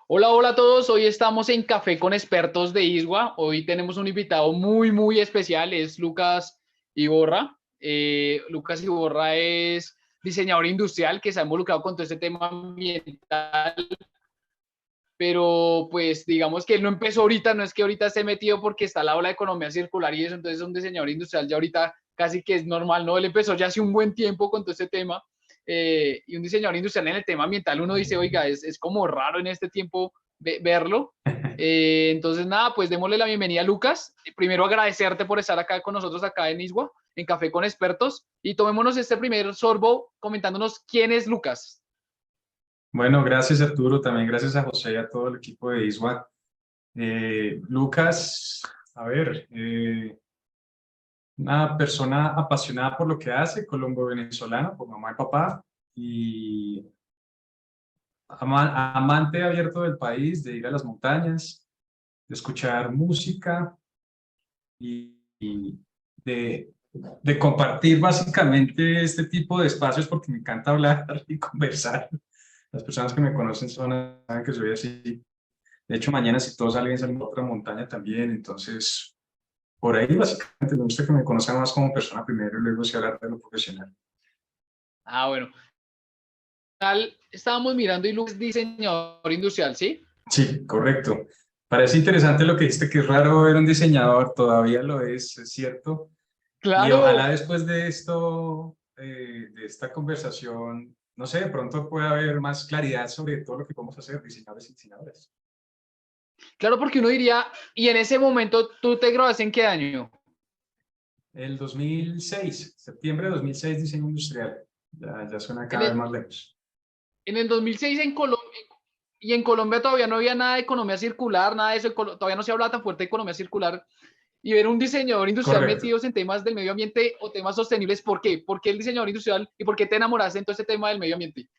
Hola, hola a todos. Hoy estamos en Café con Expertos de ISWA. Hoy tenemos un invitado muy especial, es Lucas Iborra. Lucas Iborra es diseñador industrial que se ha involucrado con todo este tema ambiental, pero pues digamos que él no empezó ahorita, no es que ahorita esté metido porque está la ola de economía circular y eso, entonces es un diseñador industrial ya ahorita casi que es normal, ¿no? Él empezó ya hace un buen tiempo con todo este tema, y un diseñador industrial en el tema ambiental, uno dice, oiga, es como raro en este tiempo verlo. Entonces, nada, pues démosle la bienvenida a Lucas. Primero agradecerte por estar acá con nosotros acá en ISWA, en Café con Expertos, y tomémonos este primer sorbo comentándonos quién es Lucas. Bueno, gracias Arturo, también gracias a José y a todo el equipo de ISWA. Lucas, a ver, una persona apasionada por lo que hace, colombo-venezolano, por mamá y papá, y amante abierto del país, de ir a las montañas, de escuchar música y de compartir básicamente este tipo de espacios porque me encanta hablar y conversar. Las personas que me conocen saben que soy así. De hecho, mañana si todos salen, salimos a otra montaña también. Entonces, por ahí básicamente me gusta que me conozcan más como persona primero y luego sí hablar de lo profesional. Ah, bueno. Estábamos mirando y Lucas es diseñador industrial, ¿sí? Sí, correcto. Parece interesante lo que dijiste, que es raro ver un diseñador, todavía lo es cierto. Y ojalá Claro, después de esto, de esta conversación, no sé, de pronto pueda haber más claridad sobre todo lo que podemos hacer, diseñadores y diseñadoras. claro, porque uno diría, y en ese momento, ¿tú te graduaste en qué año? El 2006, septiembre de 2006, diseño industrial. Ya suena En cada vez el, más lejos. en el 2006 en Colombia, y en Colombia todavía no había nada de economía circular, nada de eso, todavía no se hablaba tan fuerte de economía circular, y ver un diseñador industrial Correcto. metidos en temas del medio ambiente o temas sostenibles, ¿por qué? ¿Por qué el diseñador industrial y por qué te enamoraste en todo este tema del medio ambiente?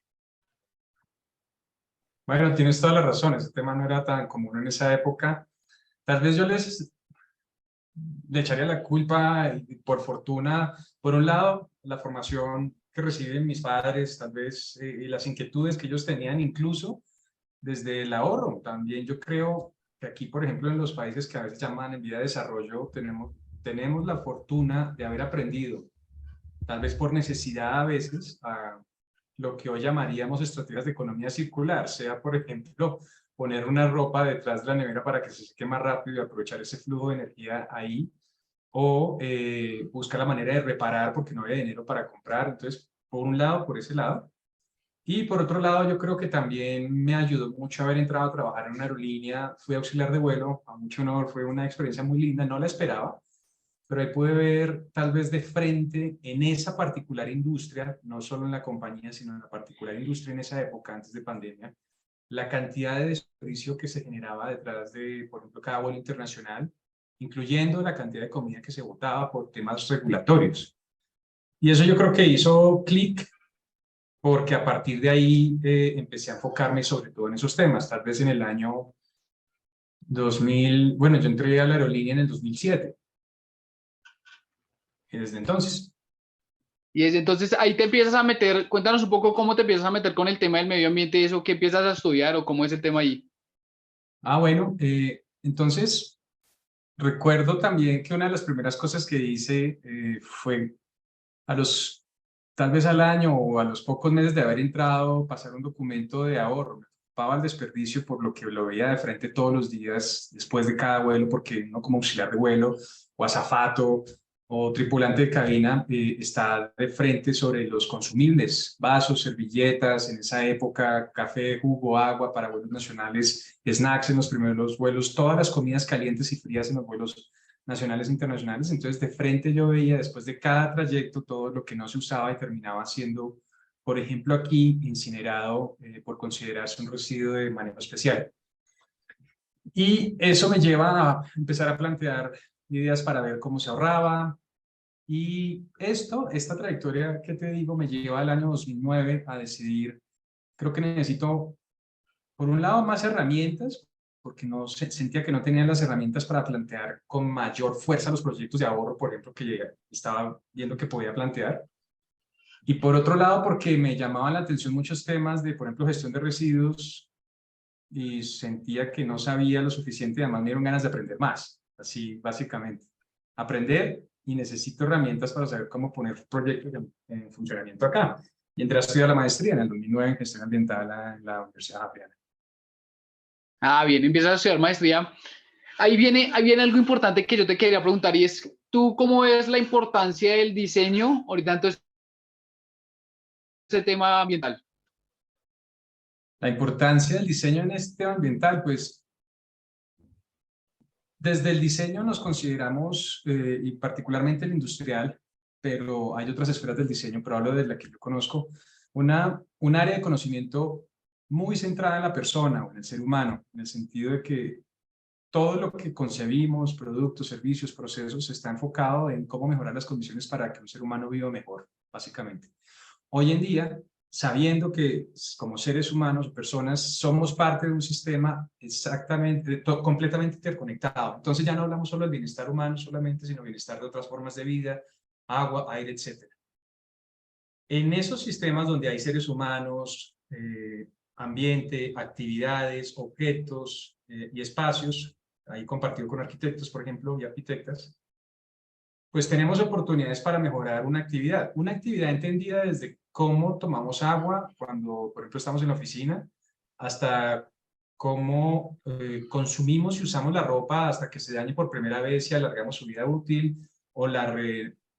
Bueno, tienes toda la razón, ese tema no era tan común en esa época. Tal vez yo le echaría la culpa, y por fortuna, por un lado, la formación que reciben mis padres, tal vez, y las inquietudes que ellos tenían, incluso desde el ahorro. También yo creo que aquí, por ejemplo, en los países que a veces llaman en vía de desarrollo, tenemos la fortuna de haber aprendido, tal vez por necesidad a veces, a lo que hoy llamaríamos estrategias de economía circular, sea, por ejemplo, poner una ropa detrás de la nevera para que se seque más rápido y aprovechar ese flujo de energía ahí, o buscar la manera de reparar porque no había dinero para comprar. Entonces, por un lado, por ese lado. Y por otro lado, yo creo que también me ayudó mucho haber entrado a trabajar en una aerolínea. Fui auxiliar de vuelo, a mucho honor, fue una experiencia muy linda, no la esperaba, pero ahí pude ver tal vez de frente en esa particular industria, no solo en la compañía, sino en la particular industria en esa época, antes de pandemia, la cantidad de desperdicio que se generaba detrás de, por ejemplo, cada vuelo internacional, incluyendo la cantidad de comida que se botaba por temas regulatorios. Y eso yo creo que hizo clic porque a partir de ahí empecé a enfocarme sobre todo en esos temas, tal vez en el año 2000, bueno, yo entré a la aerolínea en el 2007, y desde entonces. Y desde entonces ahí te empiezas a meter, cuéntanos un poco cómo te empiezas a meter con el tema del medio ambiente y eso, qué empiezas a estudiar o cómo es el tema ahí. Bueno, entonces recuerdo también que una de las primeras cosas que hice fue a los, tal vez al año o a los pocos meses de haber entrado, pasar un documento de ahorro. Me preocupaba el desperdicio por lo que lo veía de frente todos los días después de cada vuelo, porque uno como auxiliar de vuelo o azafato o tripulante de cabina está de frente sobre los consumibles, vasos, servilletas, en esa época, café, jugo, agua para vuelos nacionales, snacks en los primeros vuelos, todas las comidas calientes y frías en los vuelos nacionales e internacionales. Entonces, de frente yo veía después de cada trayecto todo lo que no se usaba y terminaba siendo, por ejemplo, aquí incinerado por considerarse un residuo de manejo especial. Y eso me lleva a empezar a plantear ideas para ver cómo se ahorraba. Y esta trayectoria que te digo, me lleva al año 2009 a decidir, creo que necesito, por un lado, más herramientas, porque no sentía que no tenía las herramientas para plantear con mayor fuerza los proyectos de ahorro, por ejemplo, que estaba viendo que podía plantear. Y por otro lado, porque me llamaban la atención muchos temas de, por ejemplo, gestión de residuos, y sentía que no sabía lo suficiente y además me dieron ganas de aprender más, así básicamente. Aprender y necesito herramientas para saber cómo poner proyectos en funcionamiento acá. Y entré a estudiar la maestría en el 2009 en gestión ambiental en la Universidad Javeriana. Ah, bien, empiezas a estudiar maestría. Ahí viene algo importante que yo te quería preguntar y es, ¿tú cómo ves la importancia del diseño ahorita en todo este tema ambiental? La importancia del diseño en este tema ambiental, pues desde el diseño nos consideramos, y particularmente el industrial, pero hay otras esferas del diseño, pero hablo de la que yo conozco, un área de conocimiento muy centrada en la persona o en el ser humano, en el sentido de que todo lo que concebimos, productos, servicios, procesos, está enfocado en cómo mejorar las condiciones para que un ser humano viva mejor, básicamente. Hoy en día, sabiendo que como seres humanos o personas somos parte de un sistema exactamente, completamente interconectado, entonces ya no hablamos solo del bienestar humano solamente, sino bienestar de otras formas de vida, agua, aire, etc. En esos sistemas donde hay seres humanos, ambiente, actividades, objetos y espacios, ahí compartido con arquitectos, por ejemplo, y arquitectas, pues tenemos oportunidades para mejorar una actividad entendida desde cómo tomamos agua cuando, por ejemplo, estamos en la oficina, hasta cómo consumimos y usamos la ropa hasta que se dañe por primera vez y alargamos su vida útil, o la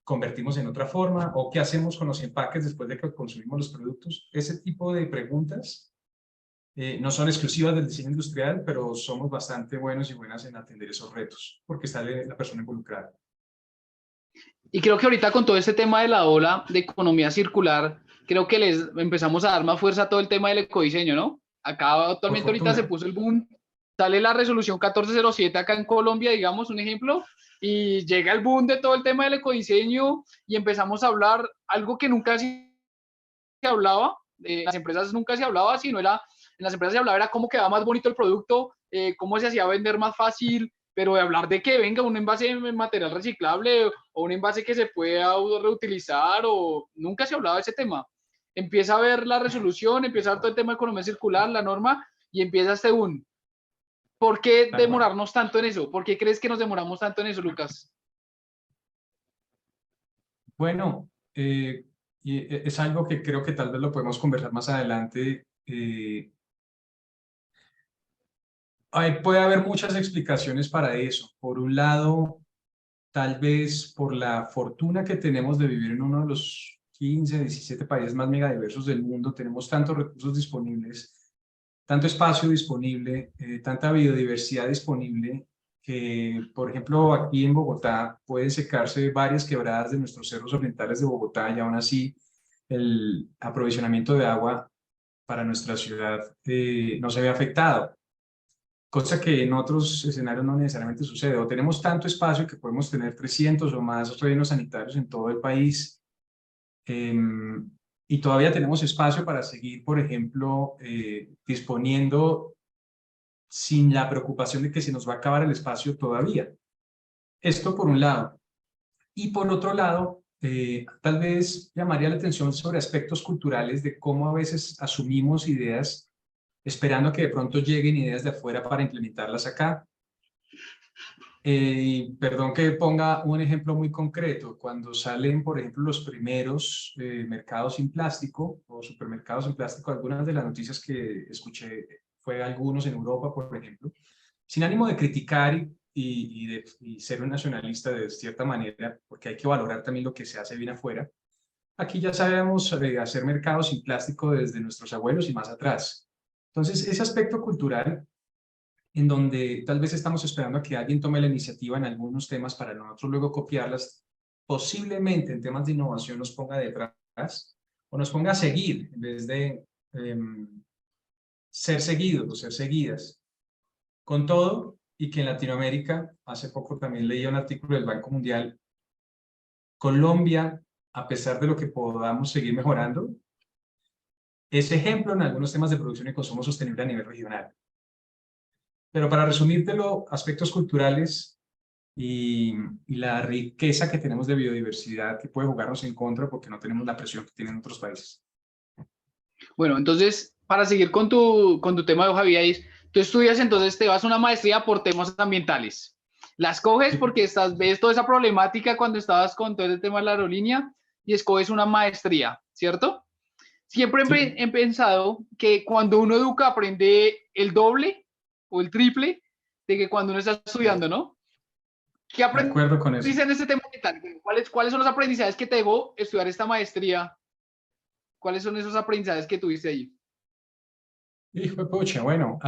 convertimos en otra forma, o qué hacemos con los empaques después de que consumimos los productos. Ese tipo de preguntas no son exclusivas del diseño industrial, pero somos bastante buenos y buenas en atender esos retos, porque está la persona involucrada. Y creo que ahorita con todo este tema de la ola de economía circular, creo que les empezamos a dar más fuerza a todo el tema del ecodiseño, ¿no? Acá Por actualmente ahorita se fortuna. puso el boom, sale la resolución 1407 acá en Colombia, digamos, un ejemplo, y llega el boom de todo el tema del ecodiseño y empezamos a hablar algo que nunca se hablaba, en las empresas nunca se hablaba, sino era, en las empresas se hablaba era cómo quedaba más bonito el producto, cómo se hacía vender más fácil, pero de hablar de que venga un envase de material reciclable o un envase que se pueda reutilizar, o nunca se hablaba de ese tema. Empieza a ver la resolución, empieza a ver todo el tema de economía circular, la norma, y empieza este boom. ¿Por qué Tal cual. demorarnos tanto en eso? ¿Por qué crees que nos demoramos tanto en eso, Lucas? Bueno, es algo que creo que tal vez lo podemos conversar más adelante. Puede haber muchas explicaciones para eso. Por un lado, tal vez por la fortuna que tenemos de vivir en uno de los 15, 17 países más megadiversos del mundo, tenemos tantos recursos disponibles, tanto espacio disponible, tanta biodiversidad disponible, que, por ejemplo, aquí en Bogotá pueden secarse varias quebradas de nuestros cerros orientales de Bogotá y aún así el aprovisionamiento de agua para nuestra ciudad no se ve afectado, cosa que en otros escenarios no necesariamente sucede. O tenemos tanto espacio que podemos tener 300 o más rellenos sanitarios en todo el país, eh, y todavía tenemos espacio para seguir, por ejemplo, disponiendo sin la preocupación de que se nos va a acabar el espacio todavía. Esto por un lado. Y por otro lado, tal vez llamaría la atención sobre aspectos culturales de cómo a veces asumimos ideas esperando que de pronto lleguen ideas de afuera para implementarlas acá. Perdón que ponga un ejemplo muy concreto. Cuando salen, por ejemplo, los primeros mercados sin plástico o supermercados sin plástico, algunas de las noticias que escuché fue algunos en Europa, por ejemplo, sin ánimo de criticar y ser un nacionalista de cierta manera, porque hay que valorar también lo que se hace bien afuera. Aquí ya sabemos hacer mercados sin plástico desde nuestros abuelos y más atrás. Entonces, ese aspecto cultural en donde tal vez estamos esperando a que alguien tome la iniciativa en algunos temas para nosotros luego copiarlas, posiblemente en temas de innovación nos ponga detrás o nos ponga a seguir en vez de ser seguidos o ser seguidas. Con todo, y que en Latinoamérica, hace poco también leí un artículo del Banco Mundial, Colombia, a pesar de lo que podamos seguir mejorando, es ejemplo en algunos temas de producción y consumo sostenible a nivel regional. Pero para resumírtelo, aspectos culturales y la riqueza que tenemos de biodiversidad que puede jugarnos en contra porque no tenemos la presión que tienen otros países. Bueno, entonces, para seguir con tu tema de hoja Tú estudias, entonces te vas a una maestría por temas ambientales. Las coges porque ves toda esa problemática cuando estabas con todo el tema de la aerolínea y escoges una maestría, ¿cierto? Siempre Sí, he pensado que cuando uno educa aprende el doble o el triple de que cuando uno está estudiando, ¿no? ¿Qué de acuerdo con eso. aprendiste en este tema ambiental? ¿Cuáles son los aprendizajes que te dejó estudiar esta maestría? ¿Cuáles son esos aprendizajes que tuviste ahí? Hijo de pucha, bueno,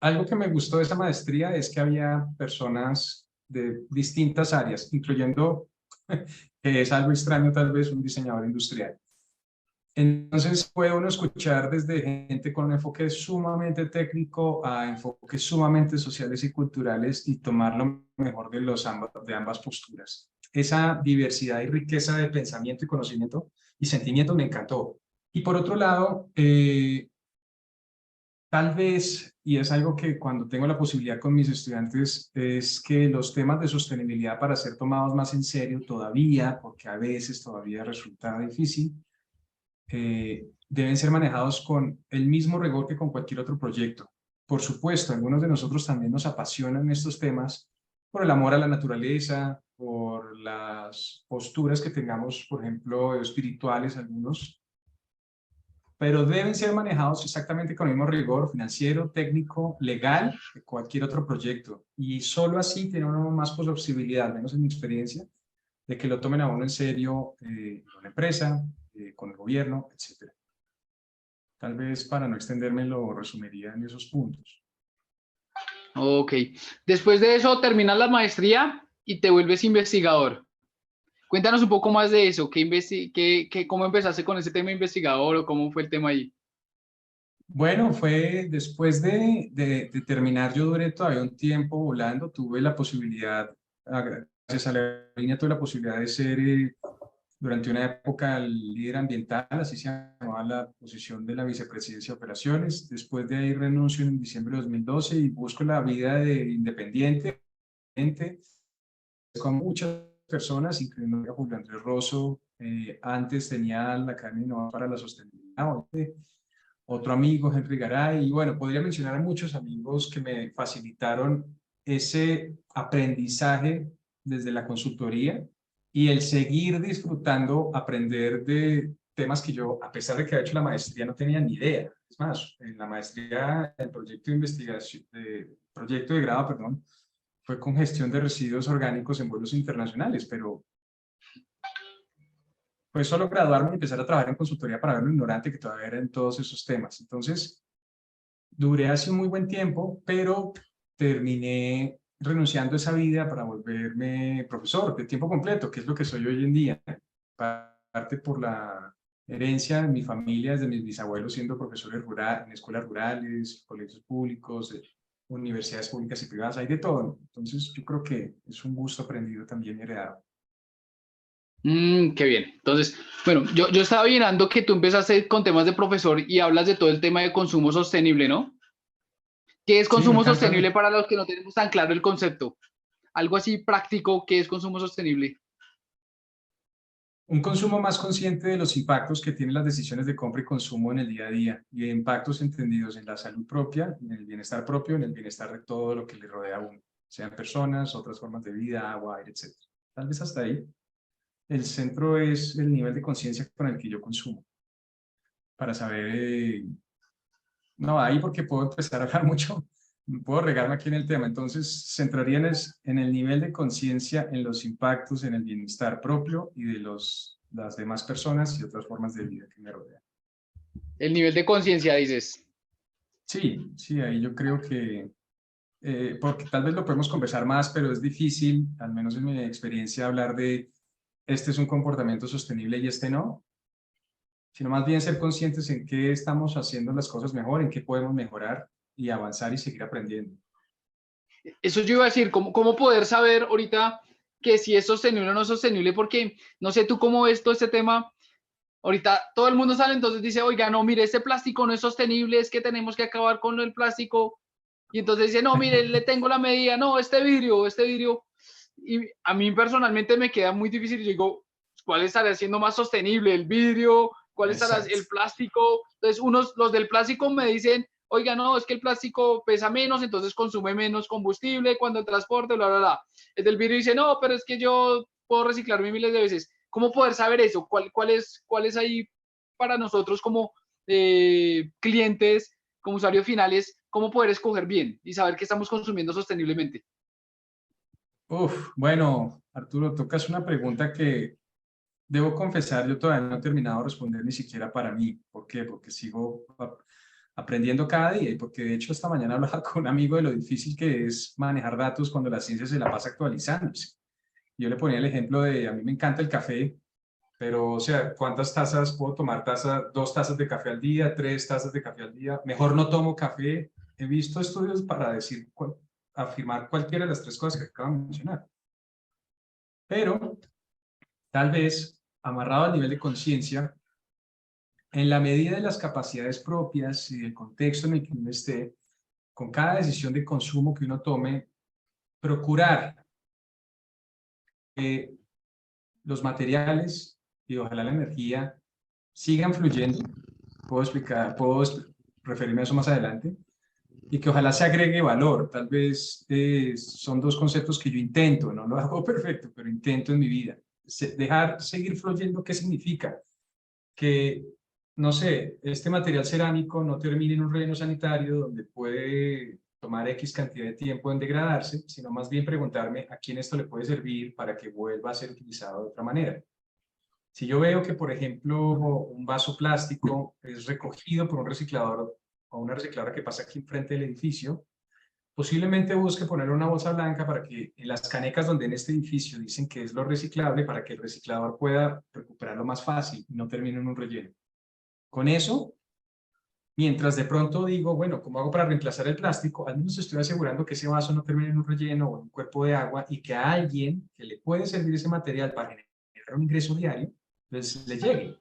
algo que me gustó de esa maestría es que había personas de distintas áreas, incluyendo, que es algo extraño tal vez, un diseñador industrial. Entonces puede uno escuchar desde gente con un enfoque sumamente técnico a enfoques sumamente sociales y culturales y tomar lo mejor de ambas posturas. Esa diversidad y riqueza de pensamiento y conocimiento y sentimiento me encantó. Y por otro lado, tal vez, y es algo que cuando tengo la posibilidad con mis estudiantes, es que los temas de sostenibilidad para ser tomados más en serio todavía, porque a veces todavía resulta difícil, deben ser manejados con el mismo rigor que con cualquier otro proyecto. Por supuesto, algunos de nosotros también nos apasionan estos temas por el amor a la naturaleza, por las posturas que tengamos, por ejemplo, espirituales algunos, pero deben ser manejados exactamente con el mismo rigor financiero, técnico, legal que cualquier otro proyecto. Y solo así tiene uno más posibilidad, al menos en mi experiencia, de que lo tomen a uno en serio con la empresa, con el gobierno, etcétera. Tal vez para no extenderme lo resumiría en esos puntos. Ok. Después de eso, terminas la maestría y te vuelves investigador. Cuéntanos un poco más de eso. ¿Cómo empezaste con ese tema investigador o cómo fue el tema ahí? Bueno, fue después de terminar, yo duré todavía un tiempo volando, tuve la posibilidad, gracias a la línea, tuve la posibilidad de ser durante una época el líder ambiental, así se llamaba la posición de la vicepresidencia de operaciones. Después de ahí renuncio en diciembre de 2012 y busco la vida de independiente, con muchas personas, incluyendo a Julio Andrés Rosso. Antes tenía la Academia Innovadora para la Sostenibilidad, otro amigo, Henry Garay, y bueno, podría mencionar a muchos amigos que me facilitaron ese aprendizaje desde la consultoría y el seguir disfrutando, aprender de temas que yo, a pesar de que había hecho la maestría, no tenía ni idea. Es más, en la maestría, el proyecto de investigación, proyecto de grado, perdón, fue con gestión de residuos orgánicos en vuelos internacionales, pero fue solo graduarme y empezar a trabajar en consultoría para ver lo ignorante que todavía era en todos esos temas. Entonces, duré hace un muy buen tiempo, pero terminé renunciando a esa vida para volverme profesor de tiempo completo, que es lo que soy hoy en día. Parte por la herencia de mi familia, desde mis bisabuelos siendo profesores en escuelas rurales, colegios públicos, universidades públicas y privadas, hay de todo. Entonces, yo creo que es un gusto aprendido también y heredado. Qué bien. Entonces, bueno, yo estaba mirando que tú empezaste con temas de profesor y hablas de todo el tema de consumo sostenible, ¿no? ¿Qué es Sí, me consumo encanta. sostenible para los que no tenemos tan claro el concepto? Algo así práctico, ¿qué es consumo sostenible? Un consumo más consciente de los impactos que tienen las decisiones de compra y consumo en el día a día y de impactos entendidos en la salud propia, en el bienestar propio, en el bienestar de todo lo que le rodea a uno, sean personas, otras formas de vida, agua, aire, etc. Tal vez hasta ahí. El centro es el nivel de conciencia con el que yo consumo, para saber, no, ahí porque puedo empezar a hablar mucho, puedo regarme aquí en el tema, entonces centraría en el nivel de conciencia, en los impactos, en el bienestar propio y de las demás personas y otras formas de vida que me rodean. El nivel de conciencia, dices. Sí, sí, ahí yo creo que, porque tal vez lo podemos conversar más, pero es difícil, al menos en mi experiencia, hablar de este es un comportamiento sostenible y este no, sino más bien ser conscientes en qué estamos haciendo las cosas mejor, en qué podemos mejorar y avanzar y seguir aprendiendo. Eso yo iba a decir, ¿cómo poder saber ahorita que si es sostenible o no sostenible? Porque no sé tú cómo ves todo este tema. Ahorita todo el mundo sale, entonces dice, oiga, no, mire, este plástico no es sostenible, es que tenemos que acabar con el plástico. Y entonces dice, no, mire, le tengo la medida, no, este vidrio, este vidrio. Y a mí personalmente me queda muy difícil. Yo digo, ¿cuál estará siendo más sostenible? ¿El vidrio? ¿Cuál estará Exacto. el plástico? Entonces, los del plástico me dicen, oiga, no, es que el plástico pesa menos, entonces consume menos combustible cuando transporte, bla, bla, bla. El del vidrio dice, no, pero es que yo puedo reciclarme miles de veces. ¿Cómo poder saber eso? ¿Cuál es ahí para nosotros como clientes, como usuarios finales, cómo poder escoger bien y saber que estamos consumiendo sosteniblemente? Uf, bueno, Arturo, tocas una pregunta que debo confesar, yo todavía no he terminado de responder ni siquiera para mí. ¿Por qué? Porque sigo aprendiendo cada día y porque de hecho esta mañana hablaba con un amigo de lo difícil que es manejar datos cuando la ciencia se la pasa actualizándose. Yo le ponía el ejemplo de, a mí me encanta el café, pero o sea, ¿cuántas tazas puedo tomar? ¿Dos tazas de café al día? ¿Tres tazas de café al día? Mejor no tomo café. He visto estudios para decir, afirmar cualquiera de las tres cosas que acabo de mencionar. Pero tal vez, amarrado al nivel de conciencia, en la medida de las capacidades propias y del contexto en el que uno esté, con cada decisión de consumo que uno tome, procurar que los materiales y ojalá la energía sigan fluyendo. Puedo referirme a eso más adelante, y que ojalá se agregue valor. Tal vez son dos conceptos que yo intento, no lo hago perfecto, pero intento en mi vida. Dejar seguir fluyendo, ¿qué significa? Que, no sé, este material cerámico no termine en un relleno sanitario donde puede tomar X cantidad de tiempo en degradarse, sino más bien preguntarme a quién esto le puede servir para que vuelva a ser utilizado de otra manera. Si yo veo que, por ejemplo, un vaso plástico es recogido por un reciclador o una recicladora que pasa aquí enfrente del edificio, posiblemente busque poner una bolsa blanca para que en las canecas donde en este edificio dicen que es lo reciclable, para que el reciclador pueda recuperarlo más fácil y no termine en un relleno. Con eso, mientras de pronto digo, bueno, ¿cómo hago para reemplazar el plástico? Al menos estoy asegurando que ese vaso no termine en un relleno o en un cuerpo de agua y que a alguien que le puede servir ese material para generar un ingreso diario, pues le llegue.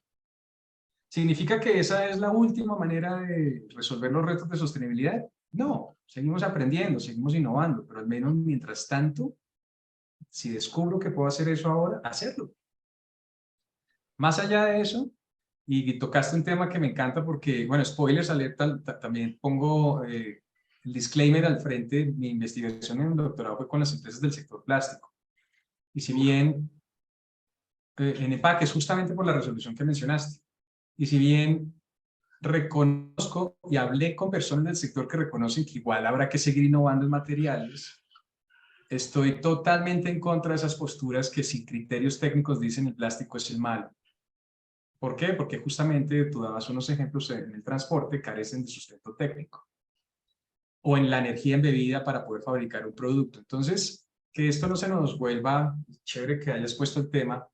¿Significa que esa es la última manera de resolver los retos de sostenibilidad? No, seguimos aprendiendo, seguimos innovando, pero al menos mientras tanto, si descubro que puedo hacer eso ahora, hacerlo. Más allá de eso, y tocaste un tema que me encanta porque, bueno, spoilers alert, también pongo el disclaimer al frente. Mi investigación en el doctorado fue con las empresas del sector plástico. Y si bien en EPAC es justamente por la resolución que mencionaste, y si bien reconozco y hablé con personas del sector que reconocen que igual habrá que seguir innovando en materiales, estoy totalmente en contra de esas posturas que sin criterios técnicos dicen el plástico es el malo. ¿Por qué? Porque justamente tú dabas unos ejemplos en el transporte, carecen de sustento técnico o en la energía embebida para poder fabricar un producto. Entonces, que esto no se nos vuelva, chévere que hayas puesto el tema,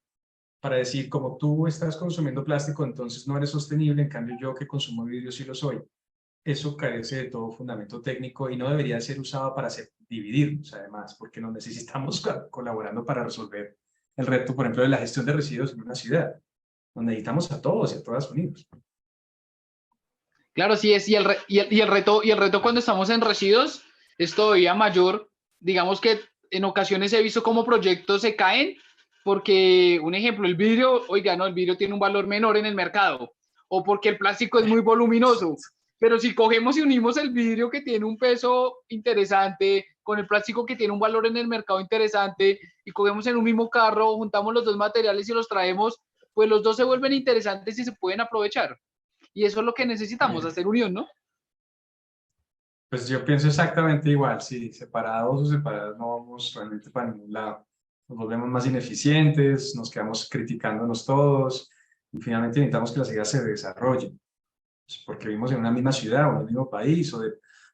para decir, como tú estás consumiendo plástico, entonces no eres sostenible, en cambio yo que consumo vidrio sí lo soy. Eso carece de todo fundamento técnico y no debería ser usado para dividirnos, además, porque nos necesitamos colaborando para resolver el reto, por ejemplo, de la gestión de residuos en una ciudad. Nos necesitamos a todos y a todas unidos. Claro, sí es, y el reto cuando estamos en residuos es todavía mayor. Digamos que en ocasiones he visto cómo proyectos se caen porque, un ejemplo, el vidrio, oiga, no, el vidrio tiene un valor menor en el mercado, o porque el plástico es muy voluminoso. Pero si cogemos y unimos el vidrio que tiene un peso interesante con el plástico que tiene un valor en el mercado interesante y cogemos en un mismo carro, juntamos los dos materiales y los traemos, pues los dos se vuelven interesantes y se pueden aprovechar. Y eso es lo que necesitamos, hacer unión, ¿no? Pues yo pienso exactamente igual, sí, separados o separados no vamos realmente para ningún lado. Nos volvemos más ineficientes, nos quedamos criticándonos todos y finalmente necesitamos que las ideas se desarrollen. Pues porque vivimos en una misma ciudad o en el mismo país o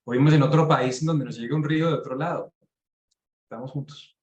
vivimos en otro país en donde nos llega un río de otro lado. Estamos juntos.